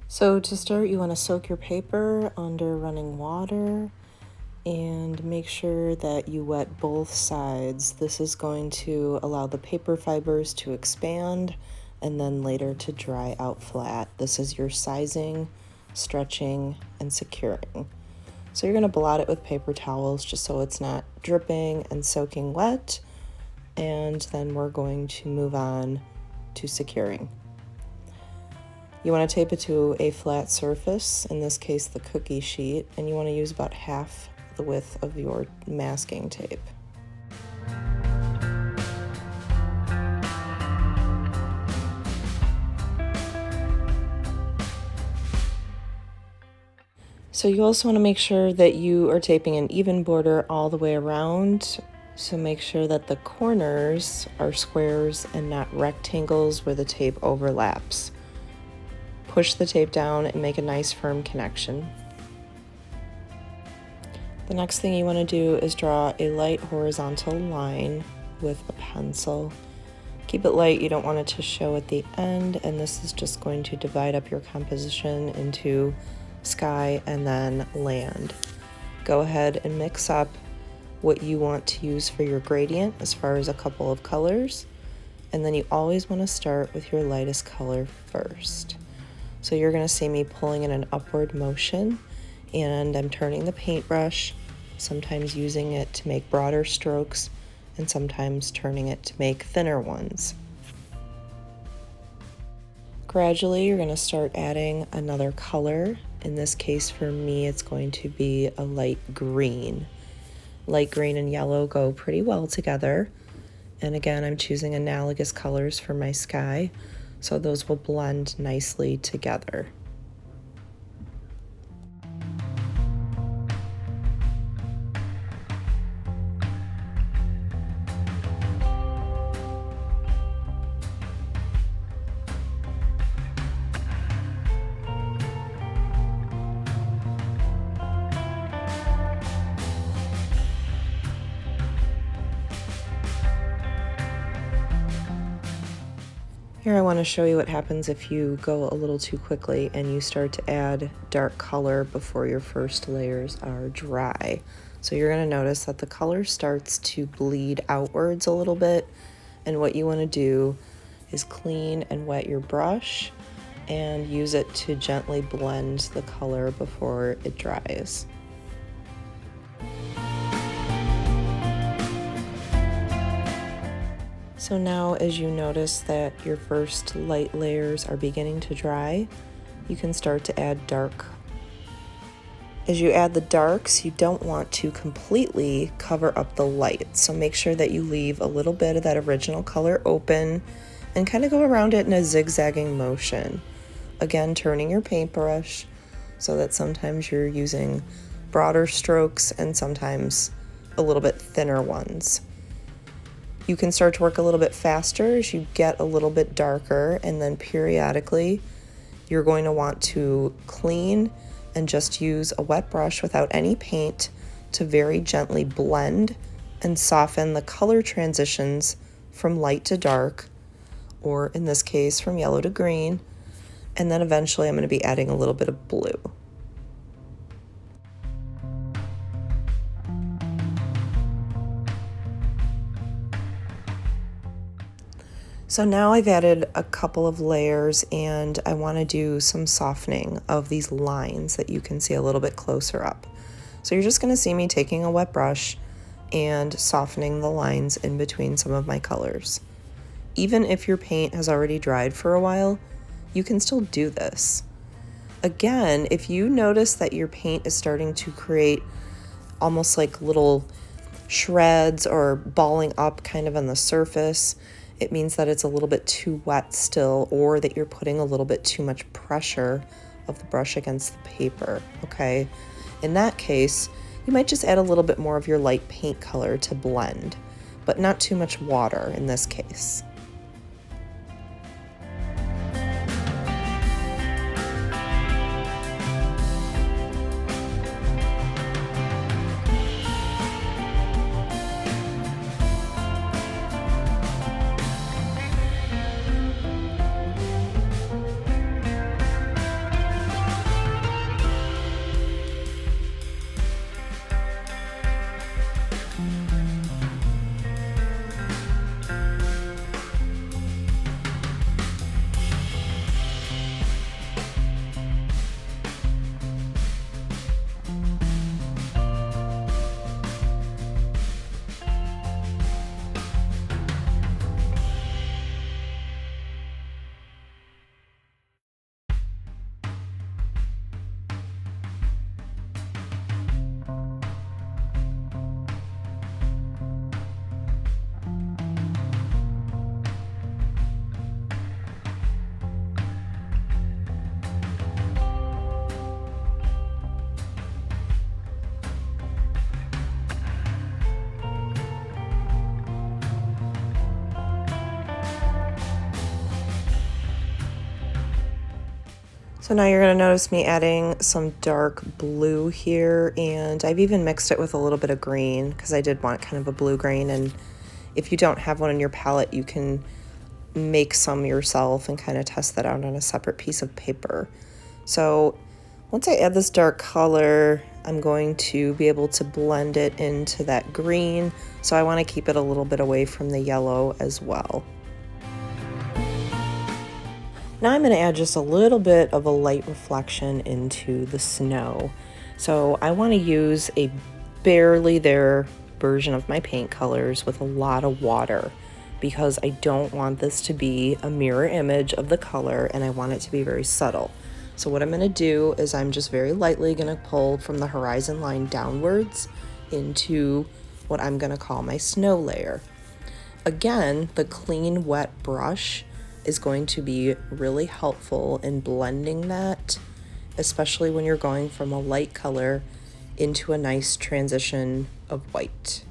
So to start, you want to soak your paper under running water and make sure that you wet both sides. This is going to allow the paper fibers to expand and then later to dry out flat. This is your sizing, stretching, and securing. So you're going to blot it with paper towels just so it's not dripping and soaking wet. And then we're going to move on to securing. You want to tape it to a flat surface, in this case the cookie sheet, and you want to use about half the width of your masking tape. So you also want to make sure that you are taping an even border all the way around. So make sure that the corners are squares and not rectangles where the tape overlaps. Push the tape down and make a nice firm connection. The next thing you want to do is draw a light horizontal line with a pencil. Keep it light, you don't want it to show at the end, and this is just going to divide up your composition into sky and then land. Go ahead and mix up what you want to use for your gradient as far as a couple of colors, and then you always want to start with your lightest color first. So you're going to see me pulling in an upward motion, and I'm turning the paintbrush, sometimes using it to make broader strokes and sometimes turning it to make thinner ones. Gradually, you're going to start adding another color. In this case, for me, it's going to be a light green. Light green and yellow go pretty well together. And again, I'm choosing analogous colors for my sky, so those will blend nicely together. Here I want to show you what happens if you go a little too quickly and you start to add dark color before your first layers are dry. So you're going to notice that the color starts to bleed outwards a little bit, and what you want to do is clean and wet your brush and use it to gently blend the color before it dries. So now as you notice that your first light layers are beginning to dry, you can start to add dark. As you add the darks, you don't want to completely cover up the light, so make sure that you leave a little bit of that original color open and kind of go around it in a zigzagging motion. Again, turning your paintbrush so that sometimes you're using broader strokes and sometimes a little bit thinner ones. You can start to work a little bit faster as you get a little bit darker, and then periodically you're going to want to clean and just use a wet brush without any paint to very gently blend and soften the color transitions from light to dark, or in this case from yellow to green, and then eventually I'm going to be adding a little bit of blue. So now I've added a couple of layers and I want to do some softening of these lines that you can see a little bit closer up. So you're just going to see me taking a wet brush and softening the lines in between some of my colors. Even if your paint has already dried for a while, you can still do this. Again, if you notice that your paint is starting to create almost like little shreds or balling up kind of on the surface, it means that it's a little bit too wet still, or that you're putting a little bit too much pressure of the brush against the paper, okay? In that case, you might just add a little bit more of your light paint color to blend, but not too much water in this case. So now you're going to notice me adding some dark blue here, and I've even mixed it with a little bit of green because I did want kind of a blue green, and if you don't have one in your palette, you can make some yourself and kind of test that out on a separate piece of paper. So once I add this dark color, I'm going to be able to blend it into that green, so I want to keep it a little bit away from the yellow as well. Now I'm going to add just a little bit of a light reflection into the snow. So I want to use a barely there version of my paint colors with a lot of water because I don't want this to be a mirror image of the color and I want it to be very subtle. So what I'm going to do is I'm just very lightly going to pull from the horizon line downwards into what I'm going to call my snow layer. Again, the clean wet brush is going to be really helpful in blending that, especially when you're going from a light color into a nice transition of white.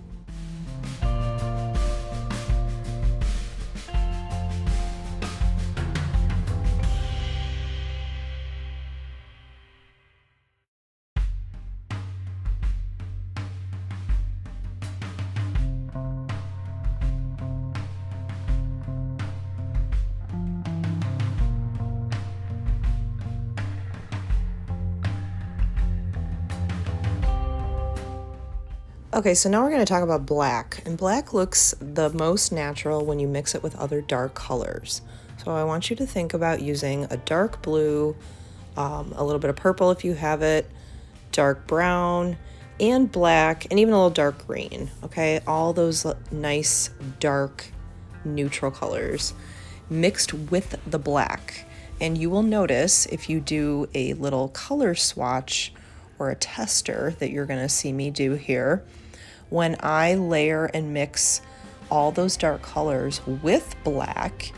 Okay, so now we're going to talk about black, and black looks the most natural when you mix it with other dark colors. So I want you to think about using a dark blue, a little bit of purple if you have it, dark brown, and black, and even a little dark green, okay? All those nice dark neutral colors mixed with the black. And you will notice if you do a little color swatch or a tester that you're going to see me do here, when I layer and mix all those dark colors with black,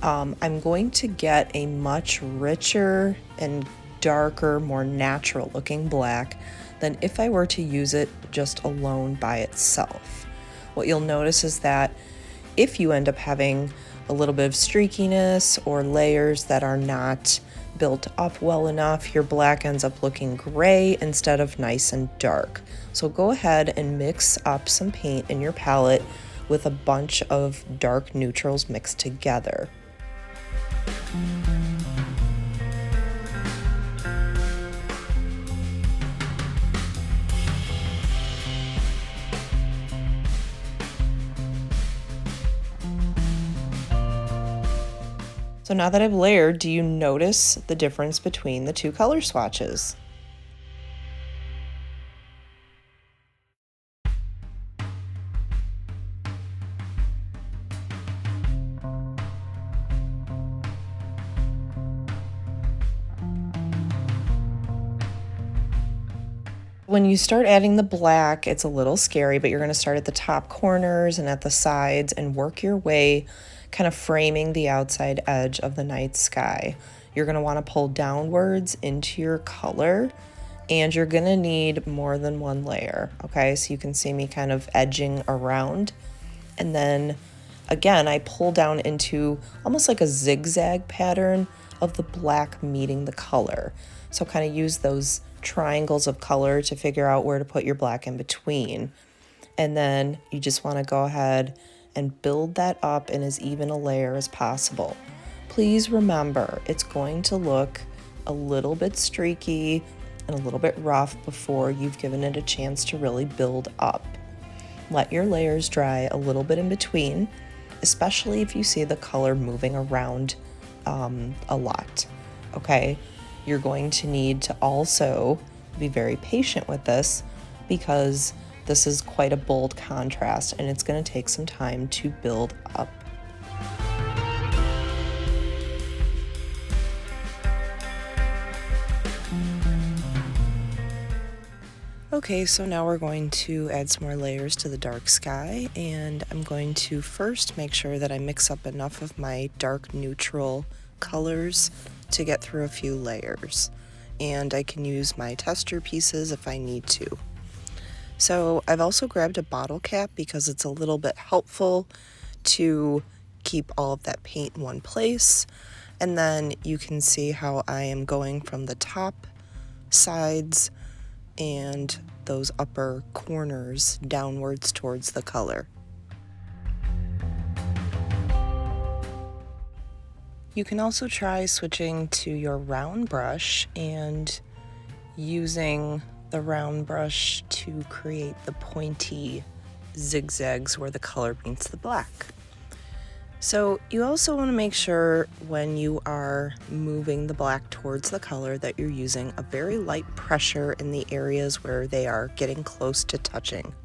I'm going to get a much richer and darker, more natural looking black than if I were to use it just alone by itself. What you'll notice is that if you end up having a little bit of streakiness or layers that are not built up well enough, your black ends up looking gray instead of nice and dark. So go ahead and mix up some paint in your palette with a bunch of dark neutrals mixed together. So now that I've layered, do you notice the difference between the two color swatches? When you start adding the black, it's a little scary, but you're going to start at the top corners and at the sides and work your way kind of framing the outside edge of the night sky. You're going to want to pull downwards into your color, and you're going to need more than one layer, okay? So you can see me kind of edging around, and then again I pull down into almost like a zigzag pattern of the black meeting the color. So kind of use those triangles of color to figure out where to put your black in between. And then you just want to go ahead and build that up in as even a layer as possible. Please remember, it's going to look a little bit streaky and a little bit rough before you've given it a chance to really build up. Let your layers dry a little bit in between, especially if you see the color moving around a lot, okay? You're going to need to also be very patient with this because this is quite a bold contrast and it's going to take some time to build up. Okay, so now we're going to add some more layers to the dark sky, and I'm going to first make sure that I mix up enough of my dark neutral colors to get through a few layers, and I can use my tester pieces if I need to. So I've also grabbed a bottle cap because it's a little bit helpful to keep all of that paint in one place. And then you can see how I am going from the top, sides, and those upper corners downwards towards the color. You can also try switching to your round brush and using the round brush to create the pointy zigzags where the color meets the black. So you also want to make sure when you are moving the black towards the color that you're using a very light pressure in the areas where they are getting close to touching.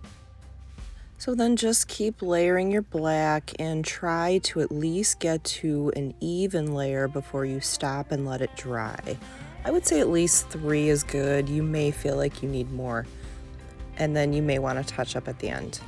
So then just keep layering your black and try to at least get to an even layer before you stop and let it dry. I would say at least 3 is good. You may feel like you need more, and then you may want to touch up at the end.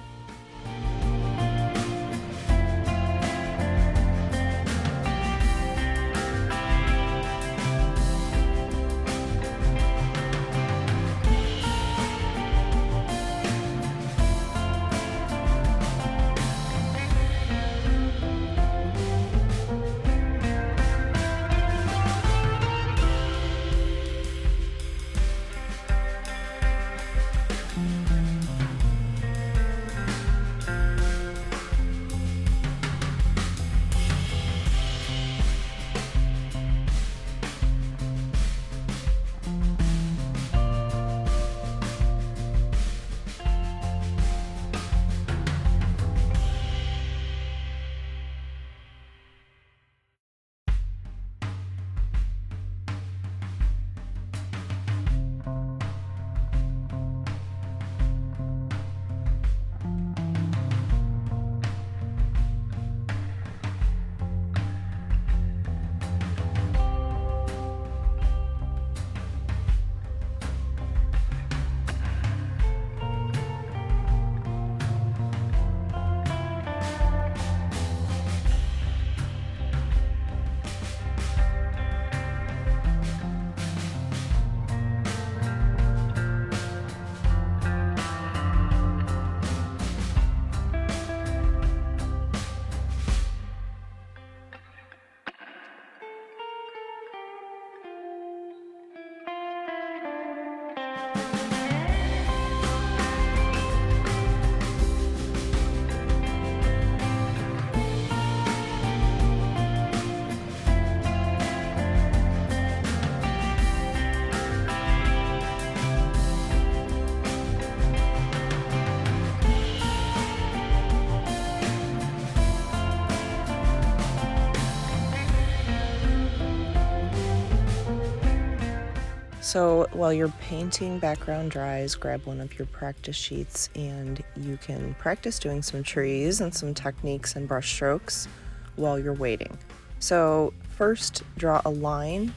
So while your painting background dries, grab one of your practice sheets and you can practice doing some trees and some techniques and brush strokes while you're waiting. So first, draw a line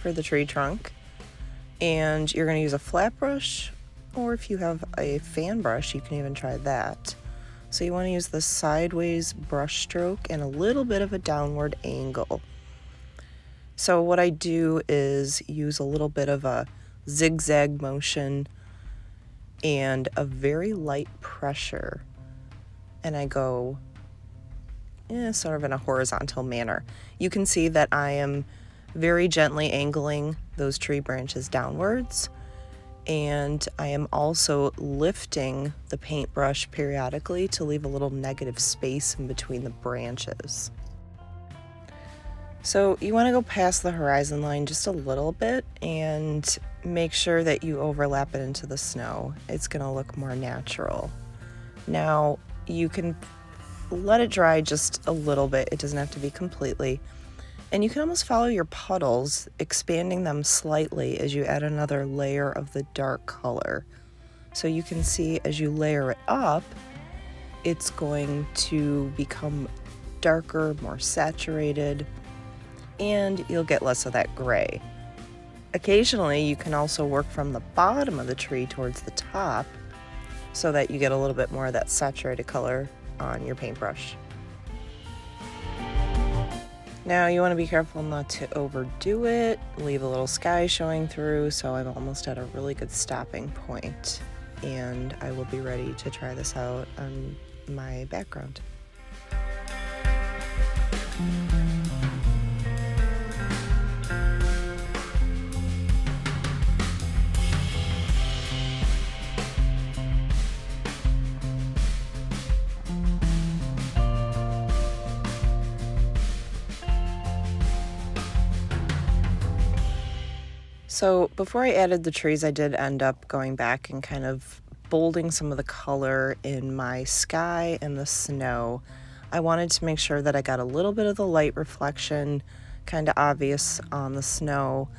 for the tree trunk, and you're going to use a flat brush, or if you have a fan brush, you can even try that. So you want to use the sideways brush stroke and a little bit of a downward angle. So what I do is use a little bit of a zigzag motion and a very light pressure, and I go sort of in a horizontal manner. You can see that I am very gently angling those tree branches downwards, and I am also lifting the paintbrush periodically to leave a little negative space in between the branches. So you want to go past the horizon line just a little bit and make sure that you overlap it into the snow. It's going to look more natural. Now you can let it dry just a little bit. It doesn't have to be completely. And you can almost follow your puddles, expanding them slightly as you add another layer of the dark color. So you can see as you layer it up, it's going to become darker, more saturated, and you'll get less of that gray. Occasionally, you can also work from the bottom of the tree towards the top so that you get a little bit more of that saturated color on your paintbrush. Now you want to be careful not to overdo it, leave a little sky showing through, so I'm almost at a really good stopping point, and I will be ready to try this out on my background. So before I added the trees, I did end up going back and kind of bolding some of the color in my sky and the snow. I wanted to make sure that I got a little bit of the light reflection kind of obvious on the snow.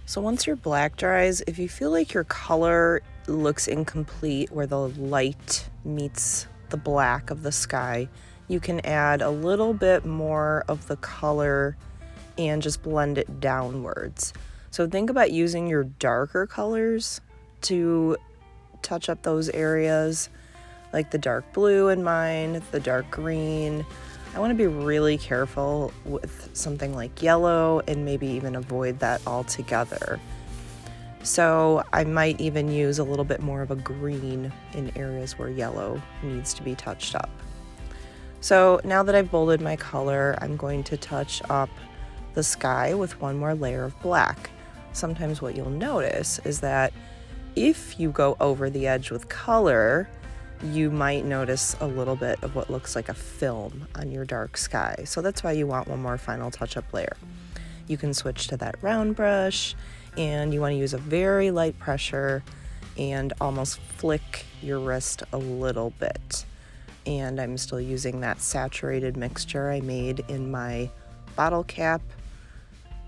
So once your black dries, if you feel like your color looks incomplete where the light meets the black of the sky, you can add a little bit more of the color and just blend it downwards. So think about using your darker colors to touch up those areas, like the dark blue in mine, the dark green. I want to be really careful with something like yellow and maybe even avoid that altogether. So I might even use a little bit more of a green in areas where yellow needs to be touched up. So now that I've bolded my color, I'm going to touch up the sky with one more layer of black. Sometimes what you'll notice is that if you go over the edge with color, you might notice a little bit of what looks like a film on your dark sky. So that's why you want one more final touch-up layer. You can switch to that round brush, and you want to use a very light pressure and almost flick your wrist a little bit. And I'm still using that saturated mixture I made in my bottle cap.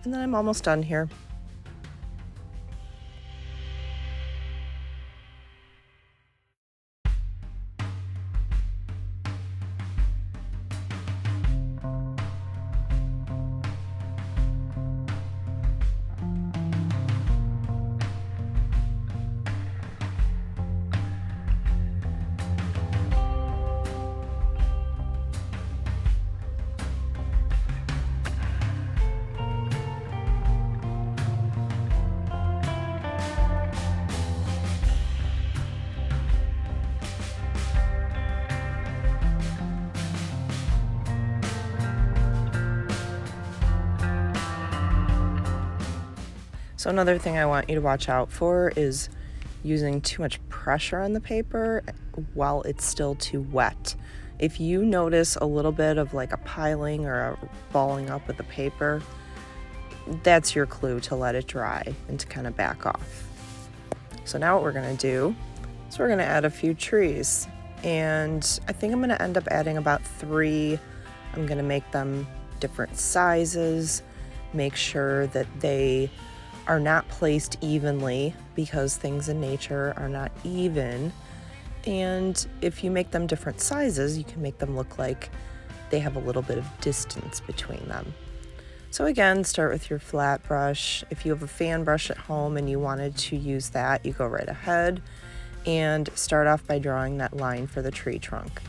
And then I'm almost done here. So another thing I want you to watch out for is using too much pressure on the paper while it's still too wet. If you notice a little bit of like a piling or a balling up with the paper, that's your clue to let it dry and to kind of back off. So now what we're going to do is we're going to add a few trees, and I think I'm going to end up adding about 3. I'm going to make them different sizes, make sure that they are not placed evenly because things in nature are not even. And if you make them different sizes, you can make them look like they have a little bit of distance between them. So again, start with your flat brush. If you have a fan brush at home and you wanted to use that, you go right ahead and start off by drawing that line for the tree trunk.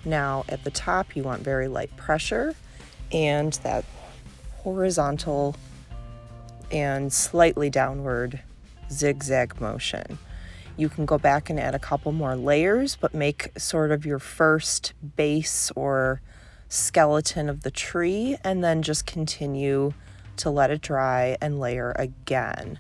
Now at the top, you want very light pressure and that horizontal and slightly downward zigzag motion. You can go back and add a couple more layers, but make sort of your first base or skeleton of the tree, and then just continue to let it dry and layer again.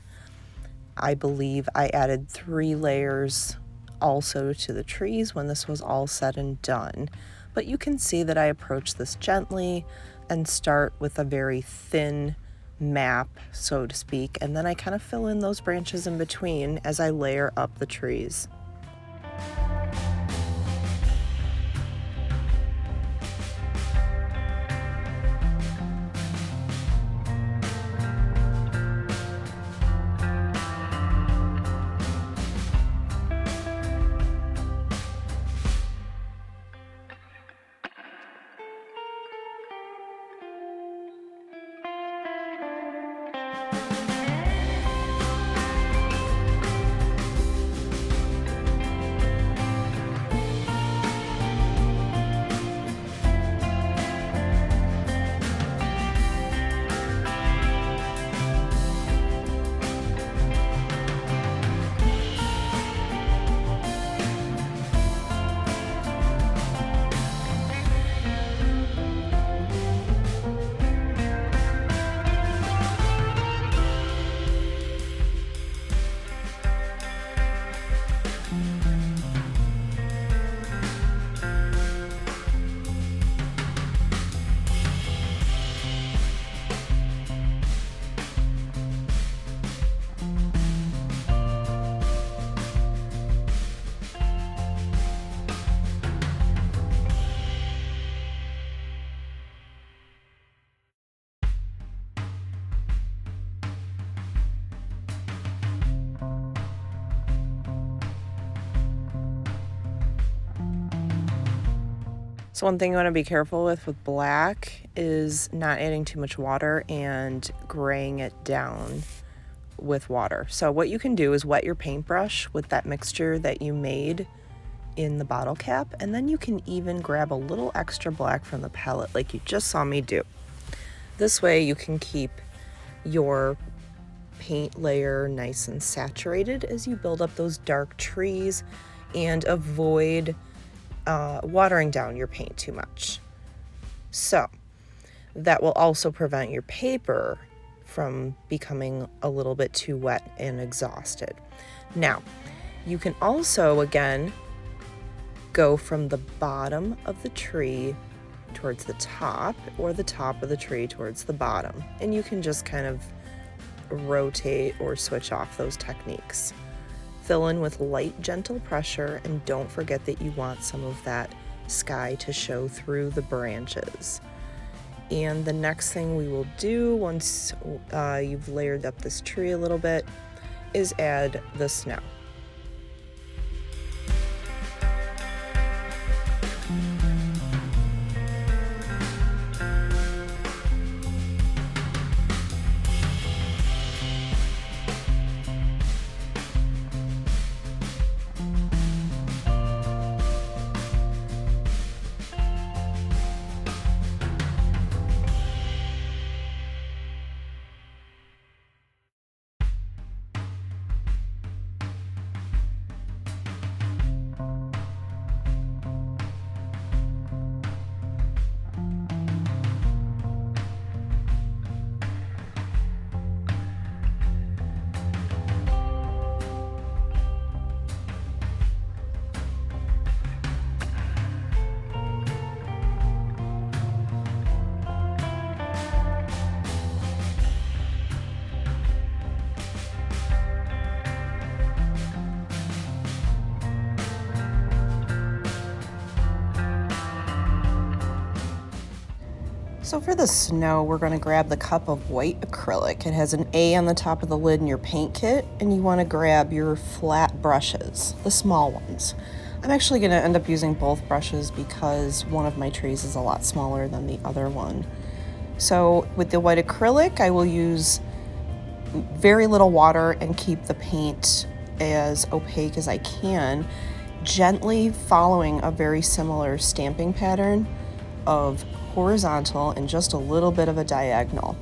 I believe I added 3 layers also to the trees when this was all said and done. But you can see that I approach this gently and start with a very thin map, so to speak, and then I kind of fill in those branches in between as I layer up the trees. So one thing you want to be careful with black is not adding too much water and graying it down with water. So what you can do is wet your paintbrush with that mixture that you made in the bottle cap, and then you can even grab a little extra black from the palette like you just saw me do. This way you can keep your paint layer nice and saturated as you build up those dark trees and avoid watering down your paint too much. So that will also prevent your paper from becoming a little bit too wet and exhausted. Now, you can also, again, go from the bottom of the tree towards the top, or the top of the tree towards the bottom. And you can just kind of rotate or switch off those techniques. Fill in with light, gentle pressure, and don't forget that you want some of that sky to show through the branches. And the next thing we will do once you've layered up this tree a little bit is add the snow. So for the snow, we're going to grab the cup of white acrylic. It has an A on the top of the lid in your paint kit, and you want to grab your flat brushes, the small ones. I'm actually going to end up using both brushes because one of my trees is a lot smaller than the other one. So with the white acrylic, I will use very little water and keep the paint as opaque as I can, gently following a very similar stamping pattern of horizontal and just a little bit of a diagonal.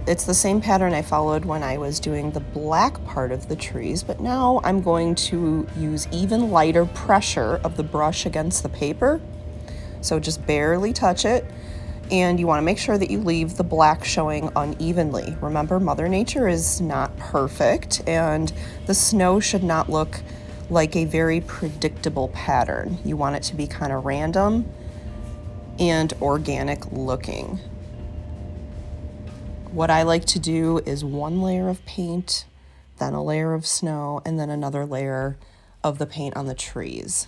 It's the same pattern I followed when I was doing the black part of the trees, but now I'm going to use even lighter pressure of the brush against the paper. So just barely touch it, and you want to make sure that you leave the black showing unevenly. Remember, Mother Nature is not perfect, and the snow should not look like a very predictable pattern. You want it to be kind of random and organic looking. What I like to do is one layer of paint, then a layer of snow, and then another layer of the paint on the trees.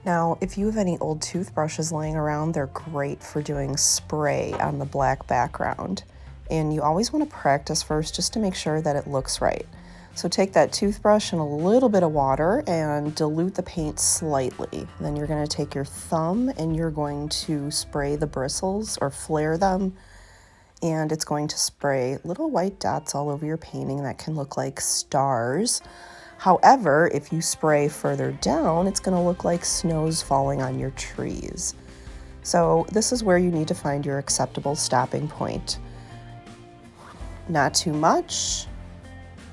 Now, if you have any old toothbrushes laying around, they're great for doing spray on the black background. And you always want to practice first just to make sure that it looks right. So take that toothbrush and a little bit of water and dilute the paint slightly. Then you're going to take your thumb and you're going to spray the bristles or flare them. And it's going to spray little white dots all over your painting that can look like stars. However, if you spray further down, it's going to look like snow's falling on your trees. So this is where you need to find your acceptable stopping point. Not too much,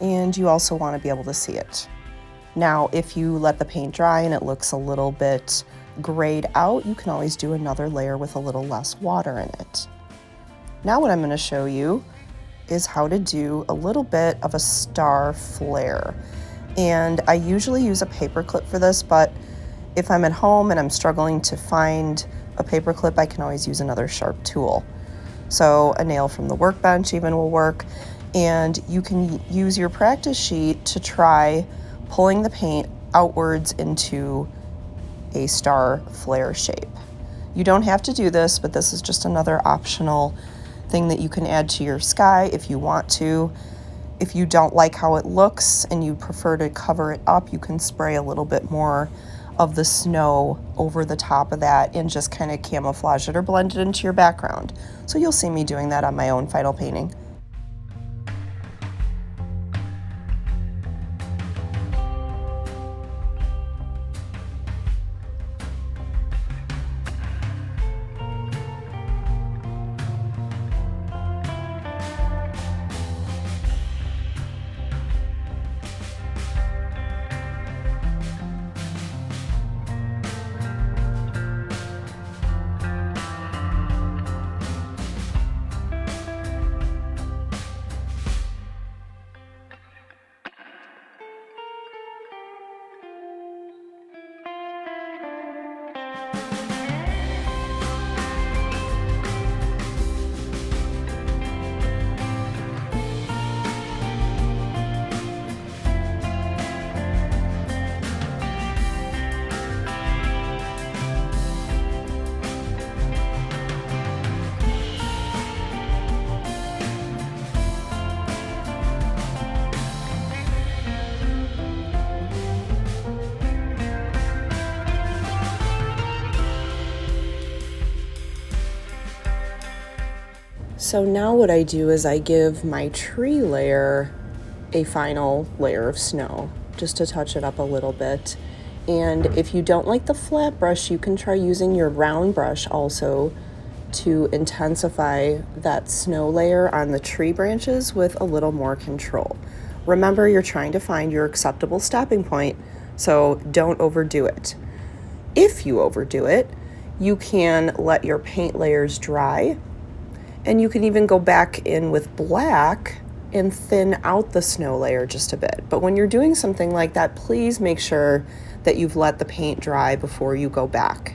and you also want to be able to see it. Now, if you let the paint dry and it looks a little bit grayed out, you can always do another layer with a little less water in it. Now what I'm going to show you is how to do a little bit of a star flare. And I usually use a paper clip for this, but if I'm at home and I'm struggling to find a paper clip, I can always use another sharp tool. So a nail from the workbench even will work. And you can use your practice sheet to try pulling the paint outwards into a star flare shape. You don't have to do this, but this is just another optional thing that you can add to your sky if you want to. If you don't like how it looks and you prefer to cover it up, you can spray a little bit more of the snow over the top of that and just kind of camouflage it or blend it into your background. So you'll see me doing that on my own final painting. So now what I do is I give my tree layer a final layer of snow, just to touch it up a little bit. And if you don't like the flat brush, you can try using your round brush also to intensify that snow layer on the tree branches with a little more control. Remember, you're trying to find your acceptable stopping point, so don't overdo it. If you overdo it, you can let your paint layers dry, and you can even go back in with black and thin out the snow layer just a bit. But when you're doing something like that, please make sure that you've let the paint dry before you go back.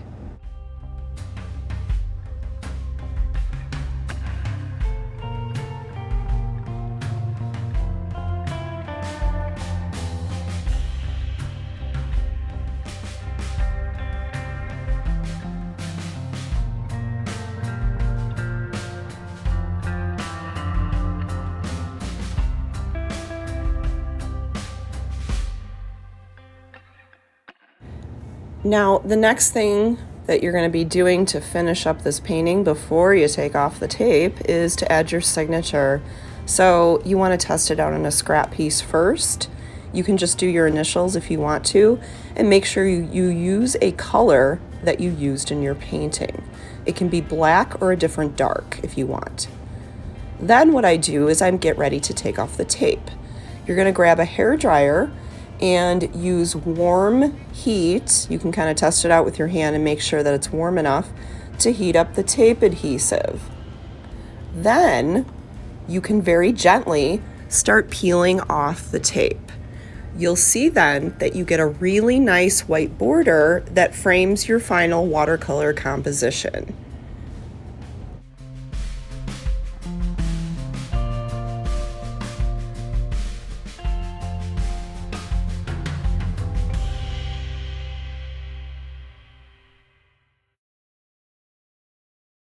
Now, the next thing that you're going to be doing to finish up this painting before you take off the tape is to add your signature. So you want to test it out on a scrap piece first. You can just do your initials if you want to, and make sure you use a color that you used in your painting. It can be black or a different dark if you want. Then what I do is I get ready to take off the tape. You're going to grab a hair dryer and use warm heat. You can kind of test it out with your hand and make sure that it's warm enough to heat up the tape adhesive. Then you can very gently start peeling off the tape. You'll see then that you get a really nice white border that frames your final watercolor composition.